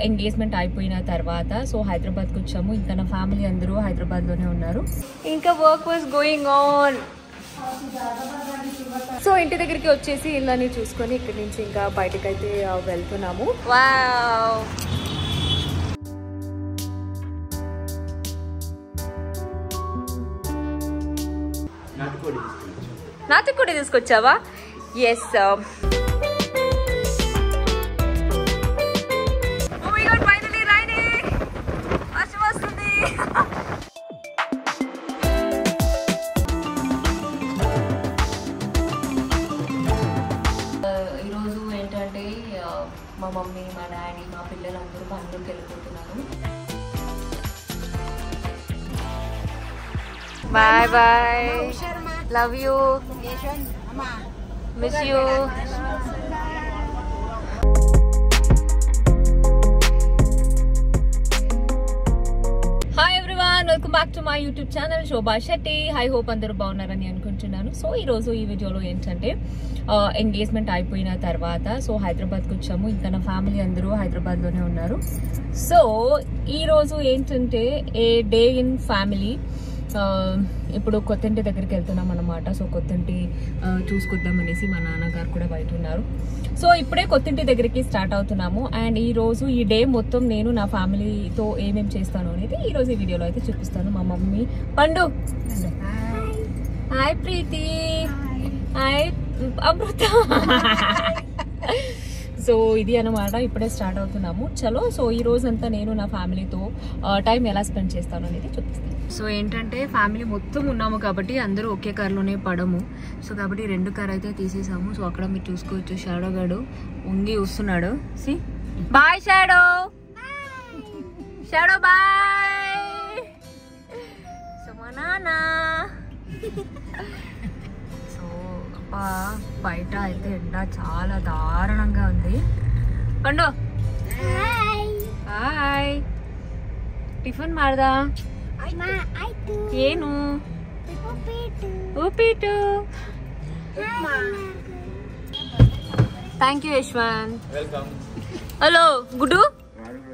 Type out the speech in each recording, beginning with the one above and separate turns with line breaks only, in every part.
Engagement అయిపోయిన తర్వాత so హైదరాబాద్కి వచ్చాము. ఇంకా నా ఫ్యామిలీ అందరూ హైదరాబాద్లోనే ఉన్నారు. ఇంకా work was going on. So ఇంటి దగ్గరికి వచ్చేసి ఇళ్ళని చూసుకొని ఇక్కడి నుంచి ఇంకా బయటకైతే వెళ్తున్నాము. వావ్, నాటుకోడి తీసుకొచ్చావా? ఎస్. ఈరోజు ఏంటంటే మా మమ్మీ, మా డాడీ, మా పిల్లలందరూ పనులకు వెళ్ళిపోతున్నారు. Bye bye, love you, miss you. Hi everyone, welcome back to my YouTube channel Shobha Shetty. I hope అందరూ బాగున్నారని అనుకుంటున్నాను. సో ఈరోజు ఈ వీడియోలో ఏంటంటే ఎంగేజ్మెంట్ అయిపోయిన తర్వాత సో హైదరాబాద్కి వచ్చాము. ఇంకా నా ఫ్యామిలీ అందరూ హైదరాబాద్లోనే ఉన్నారు. సో ఈరోజు ఏంటంటే ఏ డే ఇన్ ఫ్యామిలీ. ఇప్పుడు కొత్తింటి దగ్గరికి వెళ్తున్నాం అనమాట. సో కొత్తింటి చూసుకొద్దాం అనేసి మా నాన్నగారు కూడా బయట ఉన్నారు. సో ఇప్పుడే కొత్తింటి దగ్గరికి స్టార్ట్ అవుతున్నాము. అండ్ ఈరోజు ఈ డే మొత్తం నేను నా ఫ్యామిలీతో ఏమేమి చేస్తాను అనేది ఈరోజు ఈ వీడియోలో అయితే చూపిస్తాను. మా మమ్మీ పండు, హాయ్ ప్రీతి, హాయ్ అమృత. సో ఇది అనమాట, ఇప్పుడే స్టార్ట్ అవుతున్నాము. చలో, సో ఈ రోజంతా నేను నా ఫ్యామిలీతో టైం ఎలా స్పెండ్ చేస్తాను అనేది చూపిస్తాను. సో ఏంటంటే ఫ్యామిలీ మొత్తం ఉన్నాము కాబట్టి అందరూ ఒకే కార్లోనే పడము. సో కాబట్టి 2 కార్ అయితే తీసేసాము. సో అక్కడ మీరు చూసుకోవచ్చు, షాడో గాడు ఉంగి వస్తున్నాడు. See boy shadow, shadow boy. So మా నాన్న. సో అబ్బా బయట అయితే ఎండ చాలా దారుణంగా ఉంది. పండు హాయ్, టిఫిన్ ಮಾಡ್ದಾ? ಏನು? ಉಪ್ಪಿಟ್ಟು. Thank you Yashwanth. Hello good,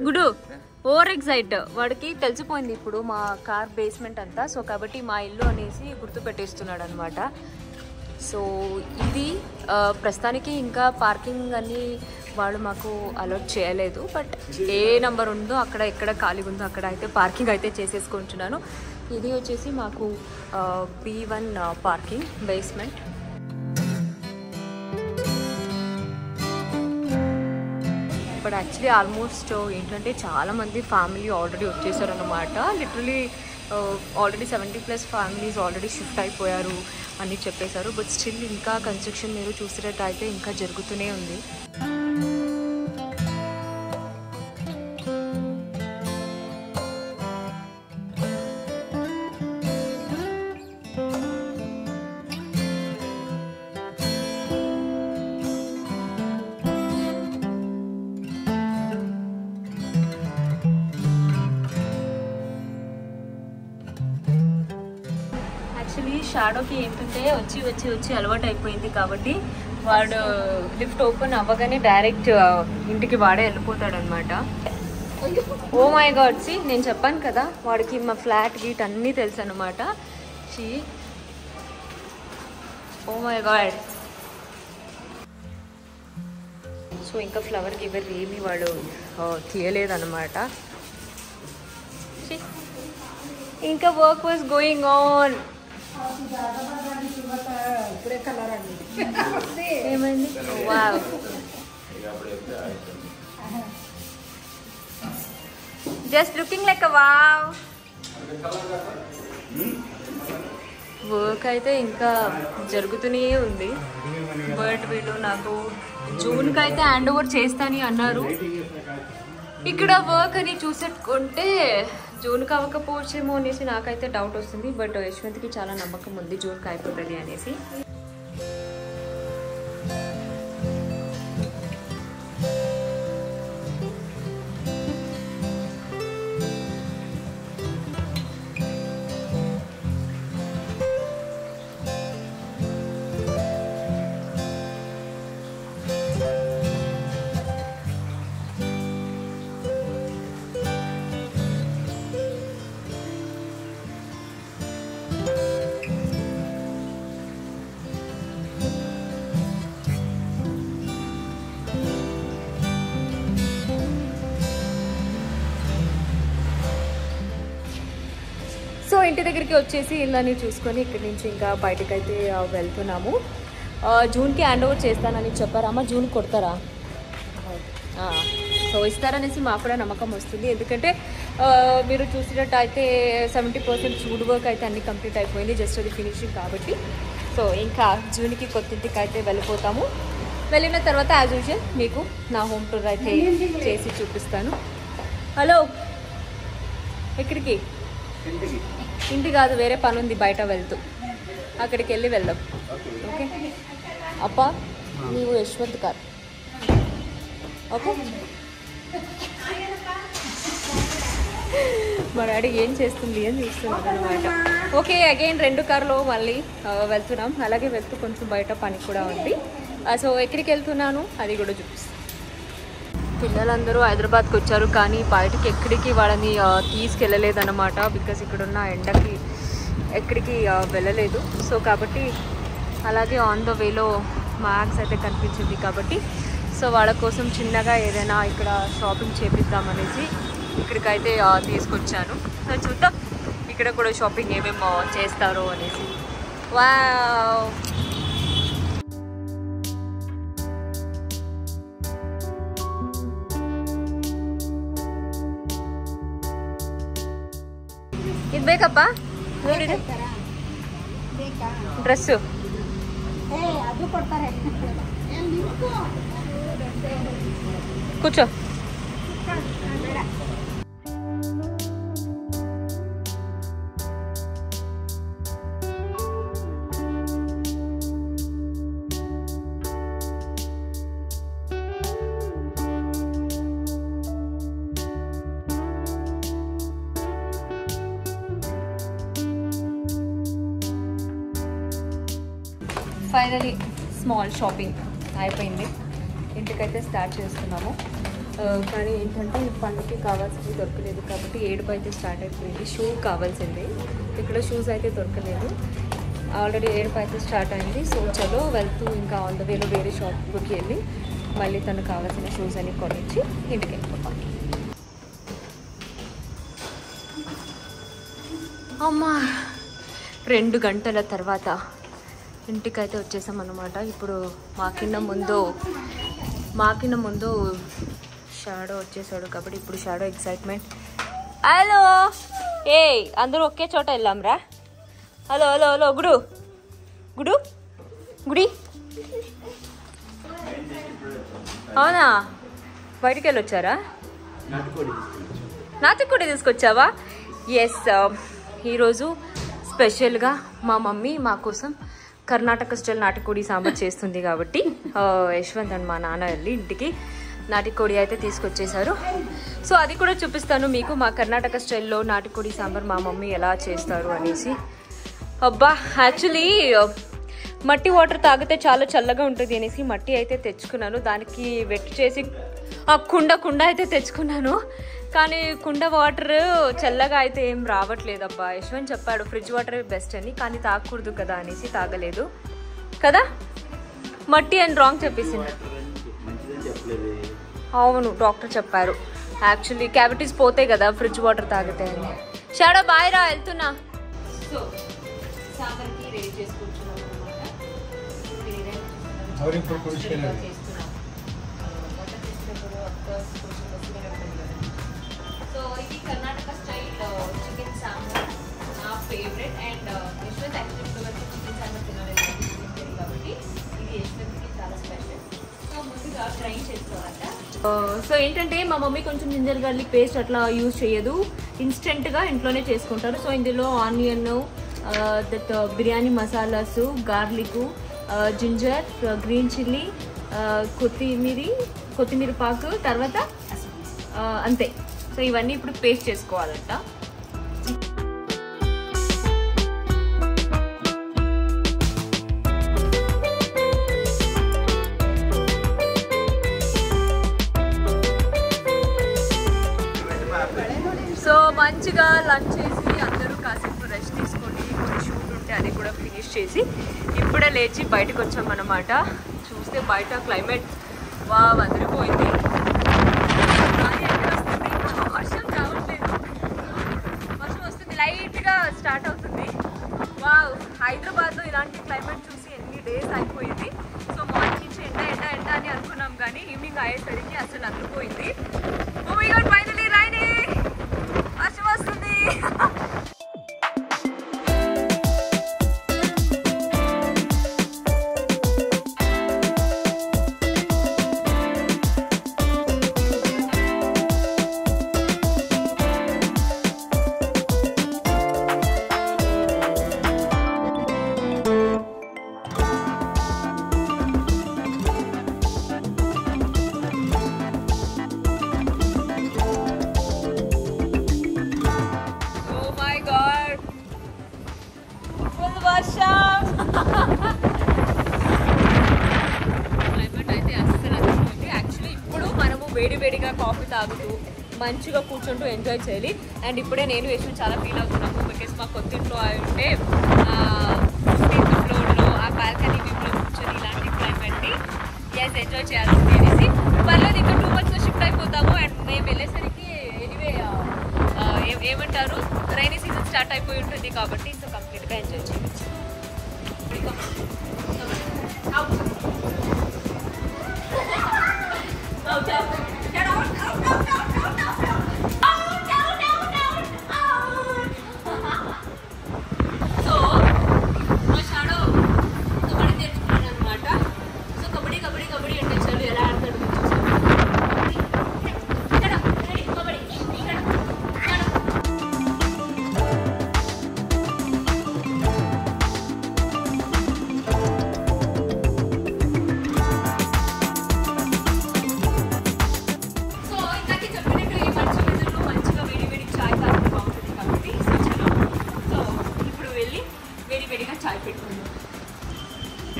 good over excite. వాడికి తెలిసిపోయింది ఇప్పుడు మా కార్ బేస్మెంట్ అంతా. సో కాబట్టి మా ఇల్లు అనేసి గుర్తు పెట్టేస్తున్నాడు అనమాట. సో ఇది ప్రస్తుతానికి ఇంకా పార్కింగ్ అని వాళ్ళు మాకు అలౌట్ చేయలేదు. బట్ ఏ నెంబర్ ఉందో అక్కడ, ఎక్కడ ఖాళీగా ఉందో అక్కడ అయితే పార్కింగ్ అయితే చేసేసుకుంటున్నాను. ఇది వచ్చేసి మాకు B1 parking basement. But actually almost ఏంటంటే చాలామంది ఫ్యామిలీ ఆల్రెడీ వచ్చేసారు అనమాట. Literally already 70+ families already shift అయిపోయారు అని చెప్పేశారు. బట్ స్టిల్ ఇంకా కన్స్ట్రక్షన్ మీరు చూసినట్టయితే ఇంకా జరుగుతూనే ఉంది. యాక్చువల్లీ షాడోకి ఏంటంటే వచ్చి వచ్చి వచ్చి అలవాటు అయిపోయింది కాబట్టి వాడు లిఫ్ట్ ఓపెన్ అవ్వగానే డైరెక్ట్ ఇంటికి వాడే వెళ్ళిపోతాడు అనమాట. ఓ మై గాడ్, సి నేను చెప్పాను కదా వాడికి మా ఫ్లాట్ గీట్ అన్నీ తెలుసు అనమాట. Oh my god. సో ఇంకా ఫ్లవర్ గివర్ ఏమి వాడు తీయలేదన్నమాట. ఇంకా వర్క్ వాజ్ గోయింగ్ ఆన్. ఏమైంది? Wow, just looking like wow. Work అయితే ఇంకా జరుగుతూనే ఉంది. బట్ వీళ్ళు నాకు జూన్కి అయితే హ్యాండ్ ఓవర్ చేస్తాని అన్నారు. ఇక్కడ వర్క్ అని చూసేట్టుకుంటే జూన్కి అవ్వకపోవచ్చేమో అనేసి నాకైతే డౌట్ వస్తుంది. బట్ యశ్వంత్కి చాలా నమ్మకం ఉంది జూన్కి అయిపోతుంది అనేసి. ఇంటి దగ్గరికి వచ్చేసి ఇళ్ళని చూసుకొని ఇక్కడి నుంచి ఇంకా బయటకైతే వెళ్తున్నాము. జూన్కి హ్యాండ్ ఓవర్ చేస్తానని చెప్పారు. అమ్మ జూన్ కొడతారా? సో ఇస్తారనేసి మాకు కూడా నమ్మకం వస్తుంది. ఎందుకంటే మీరు చూసినట్టు అయితే 70% వుడ్ వర్క్ అయితే అన్ని కంప్లీట్ అయిపోయింది, జస్ట్ అది ఫినిషింగ్ కాబట్టి. సో ఇంకా జూన్కి కొత్తింటికి అయితే వెళ్ళిపోతాము. వెళ్ళిన తర్వాత యాజ్ యూజువల్ మీకు నా హోమ్ టూర్ అయితే చేసి చూపిస్తాను. హలో, ఎక్కడికి? ఇంటి కాదు, వేరే పని ఉంది, బయట వెళ్తూ అక్కడికి వెళ్ళి వెళ్దాం. ఓకే అప్ప, నీవు యశ్వంత్ కార్. ఓకే, మా డాడీ ఏం చేస్తుంది అని చూస్తున్నాను అనమాట. ఓకే, అగైన్ 2 కార్లో మళ్ళీ వెళ్తున్నాం. అలాగే వెళ్తూ కొంచెం బయట పని కూడా ఉంది. సో ఎక్కడికి వెళ్తున్నాను అది కూడా చూపిస్తాను. పిల్లలందరూ హైదరాబాద్కి వచ్చారు, కానీ బయటకి ఎక్కడికి వాళ్ళని తీసుకెళ్ళలేదన్నమాట. బికాస్ ఇక్కడున్న ఎండకి ఎక్కడికి వెళ్ళలేదు. సో కాబట్టి అలాగే ఆన్ ద వేలో మ్యాక్స్ అయితే కనిపించింది కాబట్టి సో వాళ్ళ కోసం చిన్నగా ఏదైనా ఇక్కడ షాపింగ్ చేపిద్దామనేసి ఇక్కడికైతే తీసుకొచ్చాను. సో చూద్దాం ఇక్కడ కూడా షాపింగ్ ఏమేమో చేస్తారో అనేసి. వావ్, ಇದು ಬೇಕಪ್ಪ ನೋಡಿರಿ ಡ್ರೆಸ್ಸು ಕೂಚೋ. ఫైనలీ స్మాల్ షాపింగ్ అయిపోయింది. ఇంటికైతే స్టార్ట్ చేస్తున్నాము. కానీ ఏంటంటే పండుగకి కావాల్సింది దొరకలేదు కాబట్టి 7 అయితే స్టార్ట్ అయిపోయింది. షూ కావాల్సింది, ఇక్కడ షూస్ అయితే దొరకలేదు. ఆల్రెడీ 7 అయితే స్టార్ట్ అయింది. సో చలో వెళ్తూ ఇంకా ఆన్ ద వేలో వేరే షాప్కి వెళ్ళి మళ్ళీ తనకు కావాల్సిన షూస్ అన్ని కొనిచ్చి ఇంటికి వెళ్ళిపోతాం. అమ్మా, 2 గంటల తర్వాత ఇంటికైతే వచ్చేసాం అన్నమాట. ఇప్పుడు మాకిన్న ముందు షాడో వచ్చేసాడు కాబట్టి ఇప్పుడు షాడో ఎక్సైట్మెంట్. హలో, ఏ అందరూ ఒకే చోట వెళ్ళాంరా. హలో హలో హలో, గుడి అవునా, బయటికి వెళ్ళి వచ్చారా? నాటుకోడి తీసుకొచ్చావా? ఎస్, ఈరోజు స్పెషల్గా మా మమ్మీ మా కోసం కర్ణాటక స్టైల్ నాటుకోడి సాంబార్ చేస్తుంది కాబట్టి యశ్వంత్ అండ్ మా నాన్న వెళ్ళి ఇంటికి నాటుకోడి అయితే తీసుకొచ్చేసారు. సో అది కూడా చూపిస్తాను మీకు, మా కర్ణాటక స్టైల్లో నాటుకోడి సాంబార్ మా మమ్మీ ఎలా చేస్తారు అనేసి. అబ్బా, యాక్చువల్లీ మట్టి వాటర్ తాగితే చాలా చల్లగా ఉంటుంది అనేసి మట్టి అయితే తెచ్చుకున్నాను. దానికి వెట్ చేసి ఆ కుండ అయితే తెచ్చుకున్నాను. కానీ కుండ వాటర్ చల్లగా అయితే ఏం రావట్లేదబ్బా. యశ్వంత్ చెప్పాడు ఫ్రిడ్జ్ వాటర్ బెస్ట్ అని, కానీ తాగకూడదు కదా అనేసి తాగలేదు కదా. మట్టి అని రాంగ్ చెప్పేసింది. అవును, డాక్టర్ చెప్పారు యాక్చువల్లీ క్యావిటీస్ పోతాయి కదా ఫ్రిడ్జ్ వాటర్ తాగితే అని. షాడో బాయ్ రా, వెళ్తున్నా. సో సాంబార్కి రెడీ చేసుకుంటున్నాం అన్నమాట. సో ఇది కర్ణాటక స్టైల్ చికెన్ సాంబార్ నా favourite. And Yashwant actually chicken sambar తినలేదు కాబట్టి ఇది యశ్వంత్కి చాలా స్పెషల్. సో ముందుగా గ్రైండ్ చేసుకోవాలంట. సో ఏంటంటే మా మమ్మీ కొంచెం జింజర్ గార్లిక్ పేస్ట్ అట్లా యూజ్ చేయదు, ఇన్స్టెంట్గా ఇంట్లోనే చేసుకుంటారు. సో ఇందులో onion, that biryani masalas, garlic, ginger, green chilli, కొత్తిమీర పాకు, తర్వాత అంతే. సో ఇవన్నీ ఇప్పుడు పేస్ట్ చేసుకోవాలంట. సో మంచిగా లంచ్ చేసి అందరూ కాసేపు రెస్ట్ తీసుకోండి, కొన్ని షూట్ ఉంటే అది కూడా ఫినిష్ చేసి ఇప్పుడే లేచి బయటకు వచ్చాం అన్నమాట. చూస్తే బయట క్లైమేట్ వదిలిపోయింది. వర్షం రావట్లేదు, వర్షం వస్తుంది, లైట్గా స్టార్ట్ కాఫీ తాగుతూ మంచిగా కూర్చుంటూ ఎంజాయ్ చేయాలి. అండ్ ఇప్పుడే నేను యశ్వంత్ చాలా ఫీల్ అవుతున్నాము బికాస్ మా కొత్త ఇంట్లో ఉంటే 15th ఫ్లోర్లో ఆ బాల్కనీ వ్యూలో కూర్చొని ఇలాంటి క్లైమేట్ని ఎంజాయ్ చేయాల్సింది అనేసి. పర్లేదు ఇంకా 2 monthsలో షిఫ్ట్ అయిపోతాము. అండ్ మేము వెళ్ళేసరికి ఎనీవే ఏమంటారు రైనీ సీజన్ స్టార్ట్ అయిపోయి ఉంటుంది కాబట్టి సో కంప్లీట్గా ఎంజాయ్ చేయవచ్చు. సో మా షాడో కబడ్డీ నేర్చుకున్నాను అనమాట. సో కబడ్డీ కబడ్డీ కబడ్డీ అంటే చాలు ఎలా ఆడతాడు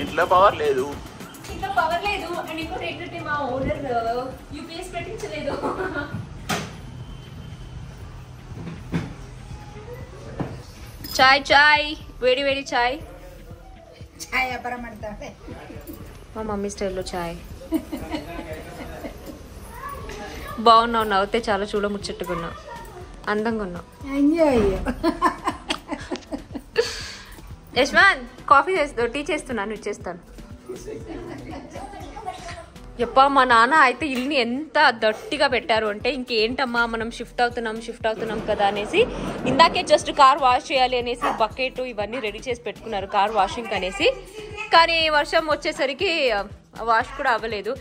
ఇంట్లో పవర్ లేదు.
అండ్ ఇంకోటి ఏంటంటే మా ఓనర్ యూపీఎస్ పెట్టించలేదు. చాయ్ వేడి వేడి చాయ్ మా మమ్మీ స్టైల్లో చాయ్. బాగున్నావు, నవ్వుతే చాలా చూడముచ్చట్టుగా ఉన్నావు, అందంగా ఉన్నావు. యశ్వంత్ కాఫీ టీ చేస్తున్నాను, ఇచ్చేస్తాను. చెప్పా మా నాన్న అయితే ఇల్లుని ఎంత దట్టిగా పెట్టారు అంటే ఇంకేంటమ్మా మనం షిఫ్ట్ అవుతున్నాం కదా అనేసి ఇందాకే జస్ట్ కార్ వాష్ చేయాలి అనేసి బకెట్ ఇవన్నీ రెడీ చేసి పెట్టుకున్నారు కార్ వాషింగ్ అనేసి. కానీ వర్షం వచ్చేసరికి వాష్ కూడా అవ్వలేదు.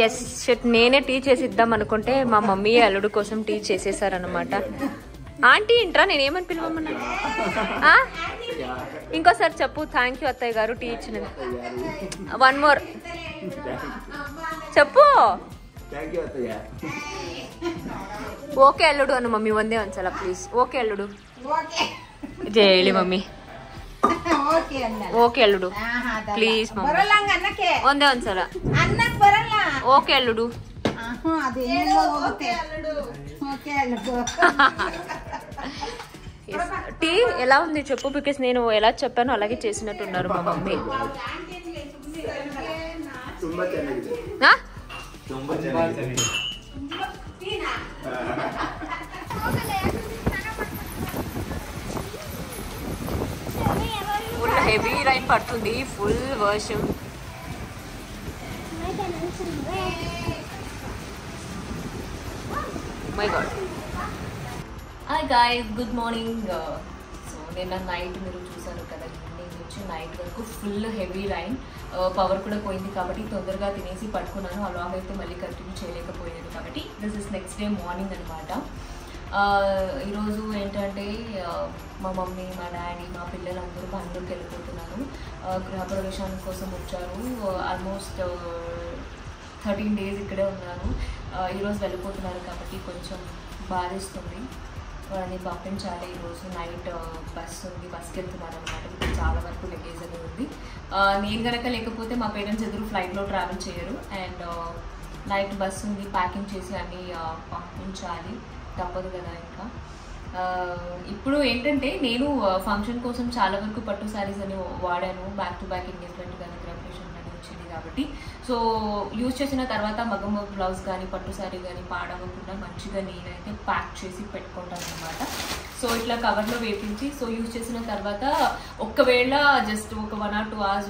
ఎస్ షట్ నేనే టీ చేసి ఇద్దాం అనుకుంటే మా మమ్మీ అల్లుడు కోసం టీ చేసేసారనమాట. ఆంటీ ఇంట్రా నేనేమని పిలవమన్నా? ఇంకోసారి చెప్పు థ్యాంక్ యూ అత్తయ్య గారు టీ ఇచ్చినది. 1 more చెప్పు. ఓకే అల్లుడు అను మమ్మీ, వందే వంచాల ప్లీజ్. ఓకే అల్లుడు జేలి మమ్మీ. ఓకే అల్లుడు ప్లీజ్ మమ్మీ వందే వంచాల. ఓకే అల్లుడు. టీ ఎలా ఉంది చెప్పు, బికాస్ నేను ఎలా చెప్పానో అలాగే చేసినట్టున్నారు మా మమ్మీ. ఫుల్ హెవీ రైన్ పడుతుంది, ఫుల్ వర్షం. My God. Hi guys, good morning. So నిన్న నైట్ మీరు చూసారు కదా, ఈవినింగ్ నుంచి నైట్ వరకు ఫుల్ హెవీ రైన్. పవర్ కూడా పోయింది కాబట్టి తొందరగా తినేసి పడుకున్నాను. అలాగైతే మళ్ళీ కంటిన్యూ చేయలేకపోయాను కాబట్టి this is next day morning అనమాట. ఈరోజు ఏంటంటే మా మమ్మీ, మా డాడీ, మా పిల్లలందరూ బెంగళూరుకి వెళ్ళిపోతున్నారు. గృహప్రవేశం కోసం వచ్చారు. ఆల్మోస్ట్ 13 days ఇక్కడే ఉన్నాను. ఈరోజు వెళ్ళిపోతున్నారు కాబట్టి కొంచెం బాధిస్తుంది. వాళ్ళని పంపించాలి. ఈరోజు నైట్ బస్ ఉంది, బస్కి వెళ్తున్నారు అనమాట. చాలా వరకు లగేజ్ అనేది ఉంది. నేను కనుక లేకపోతే మా పేరెంట్స్ ఎదురు ఫ్లైట్లో ట్రావెల్ చేయరు. అండ్ నైట్ బస్ ఉంది, ప్యాకింగ్ చేసి అన్నీ పంపించాలి, తప్పదు కదా. ఇంకా ఇప్పుడు ఏంటంటే నేను ఫంక్షన్ కోసం చాలా వరకు పట్టు శారీస్ అని వాడాను. బ్యాక్ టు బ్యాక్ ఎంగేజ్మెంట్ కానీ గ్రాడ్యుయేషన్ కానీ వచ్చింది కాబట్టి సో యూజ్ చేసిన తర్వాత మగం బ్లౌజ్ కానీ పట్టు శారీ కానీ పాడవకుండా మంచిగా నేనైతే ప్యాక్ చేసి పెట్టుకుంటాను అనమాట. సో ఇట్లా కవర్లో వేపించి సో యూజ్ చేసిన తర్వాత ఒక్కవేళ జస్ట్ ఒక 1 or 2 hours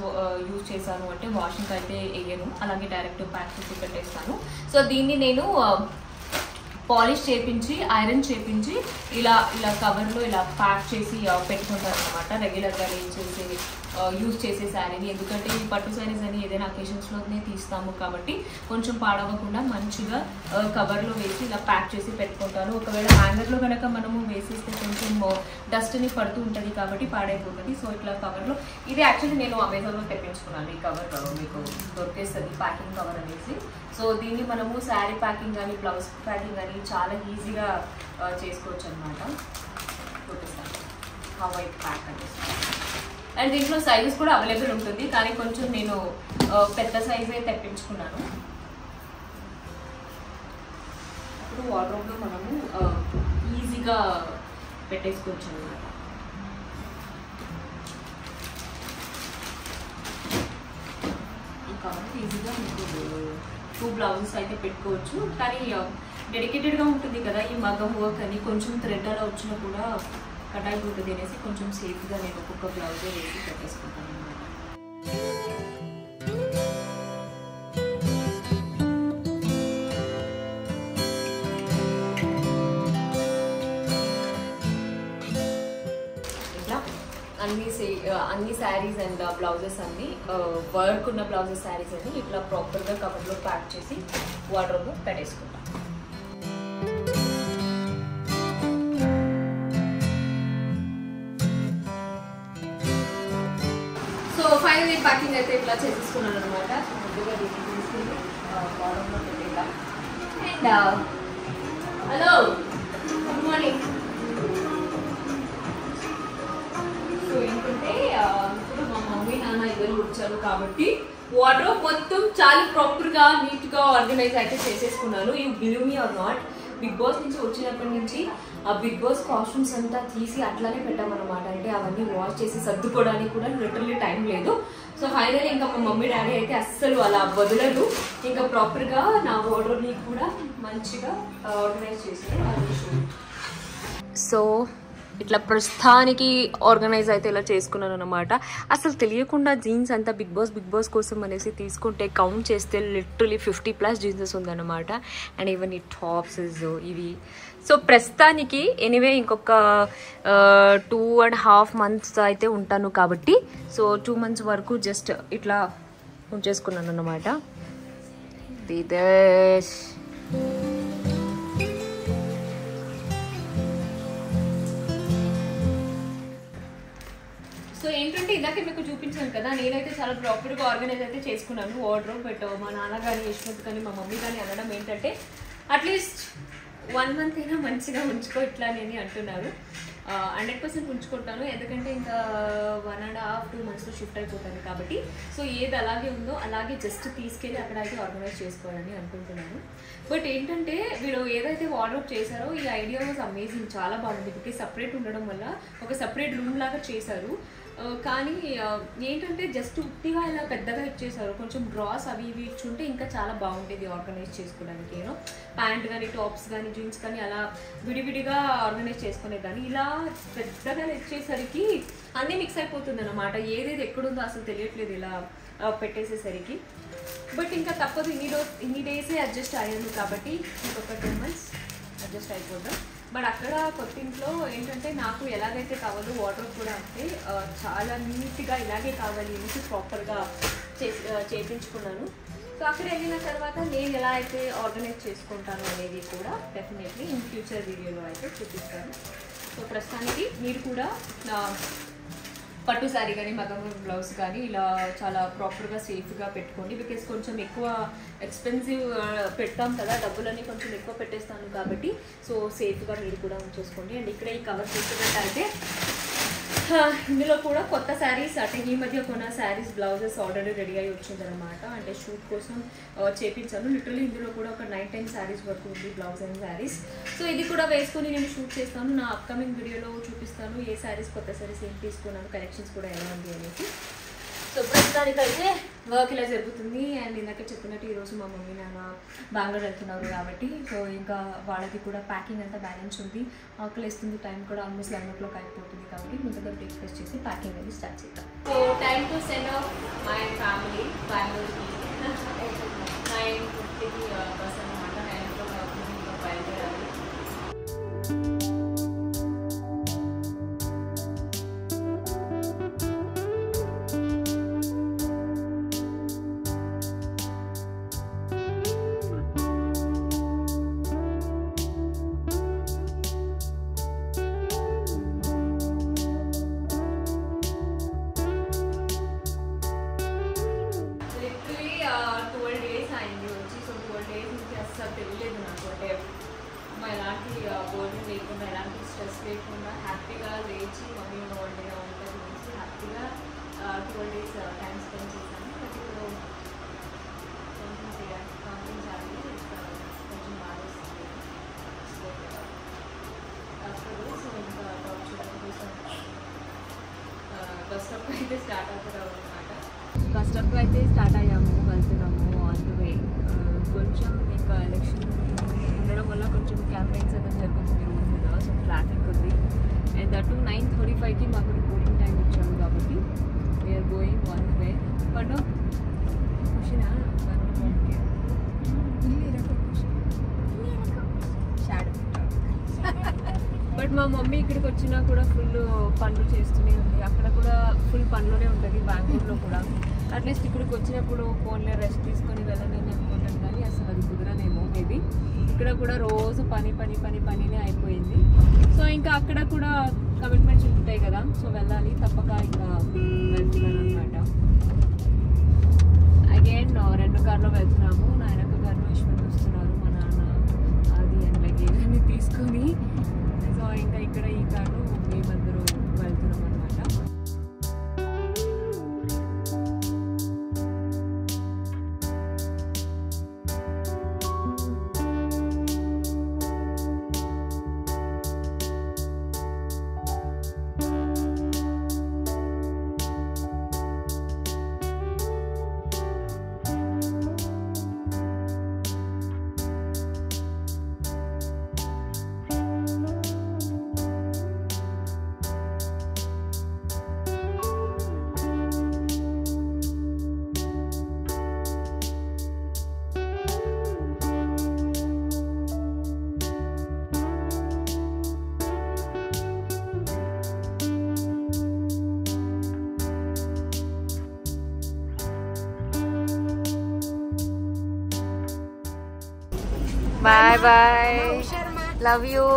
యూజ్ చేశాను అంటే వాషింగ్ అయితే వేయను, అలాగే డైరెక్ట్ ప్యాక్ చేసి పెట్టేస్తాను. సో దీన్ని నేను పాలిష్ చేయించి ఐరన్ చేయించి ఇలా కవర్లో ఇలా ప్యాక్ చేసి పెట్టుకుంటాను అనమాట. రెగ్యులర్గా యూజ్ చేసే శారీని, ఎందుకంటే ఈ పట్టు శారీస్ అని ఏదైనా అకేషన్స్లోనే తీస్తాము కాబట్టి కొంచెం పాడవకుండా మంచిగా కవర్లో వేసి ఇలా ప్యాక్ చేసి పెట్టుకుంటాను. ఒకవేళ హ్యాంగర్లో కనుక మనము వేసేస్తే కొంచెం డస్ట్ని పడుతూ ఉంటుంది కాబట్టి పాడైపోతుంది. సో ఇట్లా కవర్లో, ఇది యాక్చువల్లీ నేను అమెజాన్లో తెప్పించుకున్నాను. ఈ కవర్ మీకు దొరికేస్తుంది, ప్యాకింగ్ కవర్ అనేసి. సో దీన్ని మనము శారీ ప్యాకింగ్ కానీ బ్లౌజ్ ప్యాకింగ్ కానీ చాలా ఈజీగా చేసుకోవచ్చు అనమాట. చూపిస్తాను హౌ ఐ ప్యాక్ అనేసి. అండ్ దీంట్లో సైజెస్ కూడా అవైలబుల్ ఉంటుంది, కానీ కొంచెం నేను పెద్ద సైజే తెప్పించుకున్నాను. వరకు వార్డ్రోబ్లో మనము ఈజీగా పెట్టేసుకోవచ్చు అన్నమాట. కాబట్టి ఈజీగా మీకు 2 బ్లౌజెస్ అయితే పెట్టుకోవచ్చు. కానీ డెడికేటెడ్గా ఉంటుంది కదా ఈ మగ్గం వర్క్ అని, కొంచెం థ్రెడ్ అలా వచ్చినా కూడా కట్ అయిపోతుంది అనేసి కొంచెం సేఫ్గా నేను ఒక్కొక్క బ్లౌజే వేసి పెట్టేసుకుంటాను అన్నమాట. అన్ని శారీస్ అండ్ బ్లౌజెస్ అన్ని వర్క్ ఉన్న బ్లౌజెస్ శారీస్ అన్ని ఇట్లా ప్రాపర్గా కవర్లో ప్యాక్ చేసి వార్డ్రోబ్లో పెట్టేసుకుంటాం. సో ఫైనల్ ప్యాకింగ్ అయితే ఇట్లా చేసేసుకున్నాను అనమాట. ముందుగా దీన్ని తీసుకుని వార్డ్రోబ్లో పెట్టేద్దాం. And hello, good morning. So ఏంటంటే ఇప్పుడు మా మమ్మీ నాన్న ఇద్దరు వచ్చారు కాబట్టి వార్డ్రోబ్ మొత్తం చాలా ప్రాపర్గా నీట్గా ఆర్గనైజ్ అయితే చేసేసుకున్నాను. You believe me or not, Bigg Boss నుంచి వచ్చినప్పటి నుంచి ఆ బిగ్ బాస్ కాస్ట్యూమ్స్ అంతా తీసి అట్లానే పెట్టామన్నమాట. అంటే అవన్నీ వాష్ చేసి సర్దుకోవడానికి కూడా లిటరల్లీ టైం లేదు. సో ఫైనల్లీ ఇంకా మా మమ్మీ డాడీ అయితే అస్సలు అలా వదలరు, ఇంకా ప్రాపర్గా నా వార్డ్రోబ్ని కూడా మంచిగా ఆర్గనైజ్ చేశారు. సో ఇట్లా ప్రస్తుతానికి ఆర్గనైజ్ అయితే ఇలా చేసుకున్నాను అనమాట. అసలు తెలియకుండా జీన్స్ అంతా బిగ్ బాస్ కోసం అనేసి తీసుకుంటే కౌంట్ చేస్తే లిటరలీ 50+ జీన్సెస్ ఉందన్నమాట. అండ్ ఈవెన్ ఈ టాప్స్ ఇవి. సో ప్రస్తుతానికి ఎనీవే ఇంకొక 2.5 months అయితే ఉంటాను కాబట్టి సో 2 months వరకు జస్ట్ ఇట్లా ఉంచేసుకున్నాను అనమాట. సో ఏంటంటే ఇందాక మీకు చూపించాను కదా, నేనైతే చాలా ప్రాపర్గా ఆర్గనైజ్ అయితే చేసుకున్నాను వార్డ్రోబ్. బట్ మా నాన్న కానీ యశ్వంత్ కానీ మా మమ్మీ కానీ అనడం ఏంటంటే అట్లీస్ట్ 1 month అయినా మంచిగా ఉంచుకో ఇట్లా అని అంటున్నారు. 100% ఉంచుకుంటాను, ఎందుకంటే ఇంకా 1.5-2 monthsలో షిఫ్ట్ అయిపోతాను కాబట్టి. సో ఏది అలాగే ఉందో అలాగే జస్ట్ తీసుకెళ్ళి అక్కడ అయితే ఆర్గనైజ్ చేసుకోవాలని అనుకుంటున్నాను. బట్ ఏంటంటే వీళ్ళు ఏదైతే వార్డ్రోబ్ చేశారో ఈ ఐడియా వాజ్ అమేజింగ్, చాలా బాగుంది. బికాజ్ సపరేట్ ఉండడం వల్ల ఒక సపరేట్ రూమ్ లాగా చేశారు. కానీ ఏంటంటే జస్ట్ ఉత్తిగా ఇలా పెద్దగా ఇచ్చేసారు. కొంచెం డ్రాస్ అవి ఇవి ఇచ్చుంటే ఇంకా చాలా బాగుంటుంది ఆర్గనైజ్ చేసుకోవడానికి. ఏమో ప్యాంట్ కానీ టాప్స్ కానీ జీన్స్ కానీ అలా విడివిడిగా ఆర్గనైజ్ చేసుకునేదాన్ని. ఇలా పెద్దగా ఇచ్చేసరికి అన్నీ మిక్స్ అయిపోతుంది అనమాట. ఏదేది ఎక్కడుందో అసలు తెలియట్లేదు ఇలా పెట్టేసేసరికి. బట్ ఇంకా తప్పదు, ఇన్ని డేసే అడ్జస్ట్ అయ్యాను కాబట్టి ఇంకొక 2 months అడ్జస్ట్ అయిపోతాం. బట్ అక్కడ కొత్త ఇంట్లో ఏంటంటే నాకు ఎలాగైతే కావాలో వార్డ్రోబ్ కూడా అంటే చాలా నీట్గా ఇలాగే కావాలి అనేసి ప్రాపర్గా చేయించుకున్నాను. సో అక్కడ వెళ్ళిన తర్వాత నేను ఎలా అయితే ఆర్గనైజ్ చేసుకుంటాను అనేది కూడా డెఫినెట్లీ ఇన్ ఫ్యూచర్ వీడియోలో అయితే చూపిస్తాను. సో ప్రస్తుతానికి మీరు కూడా పట్టు శారీ కానీ మగం బ్లౌజ్ కానీ ఇలా చాలా ప్రాపర్గా సేఫ్గా పెట్టుకోండి. బికాస్ కొంచెం ఎక్కువ ఎక్స్పెన్సివ్ పెడతాం కదా, డబ్బులన్నీ కొంచెం ఎక్కువ పెట్టేస్తాను కాబట్టి సో సేఫ్గా మీరు కూడా ఉంచేసుకోండి. అండ్ ఇక్కడ ఈ కవర్ చూసినట్టయితే ఇందులో కూడా కొత్త శారీస్ అంటే ఈ మధ్య కొన్న శారీస్ బ్లౌజెస్ ఆల్రెడీ రెడీ అయ్యి వచ్చిందనమాట. అంటే షూట్ కోసం చేపించాను. లిటరలీ ఇందులో కూడా ఒక 9-10 శారీస్ వరకు ఉంది, బ్లౌజ్ అండ్ శారీస్. సో ఇది కూడా వేసుకొని నేను షూట్ చేస్తాను. నా అప్కమింగ్ వీడియోలో చూపిస్తాను ఏ శారీస్ కొత్త శారీస్ ఏం తీసుకున్నాను, కలెక్షన్స్ కూడా ఎలా ఉంది అనేసి. సో ప్రస్తుతానికైతే వర్క్ ఇలా జరుగుతుంది. అండ్ ఇందాక చెప్పినట్టు ఈరోజు మా మమ్మీ నాన్న బెంగళూరు వెళ్తున్నారు కాబట్టి సో ఇంకా వాళ్ళకి కూడా ప్యాకింగ్ అంతా బ్యాలెన్స్ ఉంది. ఆకలి వేస్తుంది, టైం కూడా ఆల్మోస్ట్ 11 o'clock అయిపోతుంది కాబట్టి ముందుగా బ్రేక్ఫాస్ట్ చేసి ప్యాకింగ్ అనేది స్టార్ట్ చేద్దాం. So time to send off my family బెంగళూరుకి 9:50 బస్ అనమాట. 9 o'clock బయలుదేరాలి. తెలియలేదు నాకు, అంటే ఎలాంటి బోర్డింగ్ లేకుండా ఎలాంటి స్ట్రెస్ లేకుండా హ్యాపీగా లేచి మమ్మీ వండిగా వంట చేసి హ్యాపీగా 12 days టైం స్పెండ్ చేశాను. బట్ ఇప్పుడు కొంచెం కౌంటింగ్ చేయాలి, కొంచెం బాగా వస్తుంది. బస్ స్టాప్ అయితే స్టార్ట్ అవుతున్నాం అనమాట. బస్ స్టాప్ అయితే స్టార్ట్ అయ్యాము, వెళ్తున్నాము ఆన్ ద వే. కొంచెం ఇంకా ఎలక్షన్ ఉండడం వల్ల కొంచెం క్యాంపెయిన్స్ అయితే జరుగుతుంది రోడ్ మీద, సో ట్రాఫిక్ ఉంది. అండ్ దట్ 9:35కి మాకు రిపోర్టింగ్ టైం ఇచ్చాము కాబట్టి we're going one way. But ఖుషినా బట్ మా మమ్మీ ఇక్కడికి వచ్చినా కూడా ఫుల్ పనులు చేస్తూనే ఉంది. అక్కడ కూడా ఫుల్ పనులోనే ఉంటుంది, బెంగళూరులో కూడా. అట్లీస్ట్ ఇక్కడికి వచ్చినప్పుడు ఫోన్లో రెస్ట్ తీసుకొని వెళ్ళలేని అనుకుంటాను, కానీ అసలు అది కుదరనేమో మేబీ. ఇక్కడ కూడా రోజు పనినే అయిపోయింది. సో ఇంకా అక్కడ కూడా కమిట్మెంట్స్ ఉంటాయి కదా, సో వెళ్ళాలి తప్పక. ఇంకా వెళ్తున్నాను అనమాట. అగైన్ 2 కార్లో వెళ్తున్నాము. నాయనక్క గారు యశ్వంత్ వస్తున్నారు, మా నాన్న అది అండ్ లగేజ్ అన్ని తీసుకొని. సో ఇంకా ఇక్కడ ఈ కార్లో మేమందరూ వెళ్తున్నాం అనమాట. Bye bye. Love you.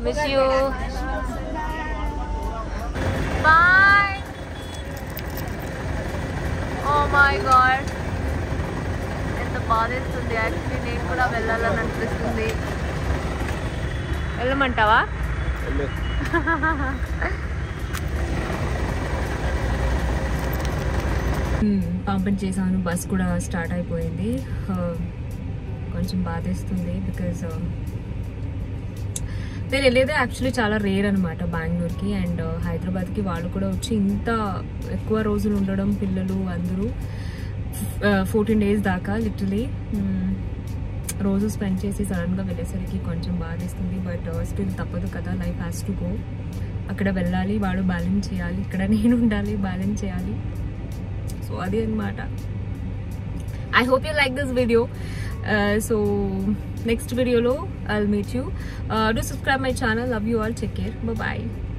Miss you. Bye. Oh my god. ఎంత బాధేస్తుంది. యాక్చువల్లీ నేను కూడా వెళ్ళాలని అనిపిస్తుంది. వెళ్ళమంటావా? పంపింగ్ చేశాను, బస్ కూడా స్టార్ట్ అయిపోయింది. కొంచెం బాధేస్తుంది బికాజ్ నేను వెళ్ళేదే యాక్చువల్లీ చాలా రేర్ అనమాట బెంగళూరుకి అండ్ హైదరాబాద్కి. వాళ్ళు కూడా వచ్చి ఇంత ఎక్కువ రోజులు ఉండడం, పిల్లలు అందరూ 14 days దాకా లిటరలీ రోజు స్పెండ్ చేసి సడన్గా వెళ్ళేసరికి కొంచెం బాధేస్తుంది. బట్ స్టిల్ తప్పదు కదా, లైఫ్ హ్యాస్ టు గో. అక్కడ వెళ్ళాలి, వాడు బ్యాలెన్స్ చేయాలి, ఇక్కడ నేను ఉండాలి, బ్యాలెన్స్ చేయాలి. సో అది అనమాట. I hope you like this video. So next video lo I'll meet you. Do subscribe my channel. Love you all. Take care. Bye bye.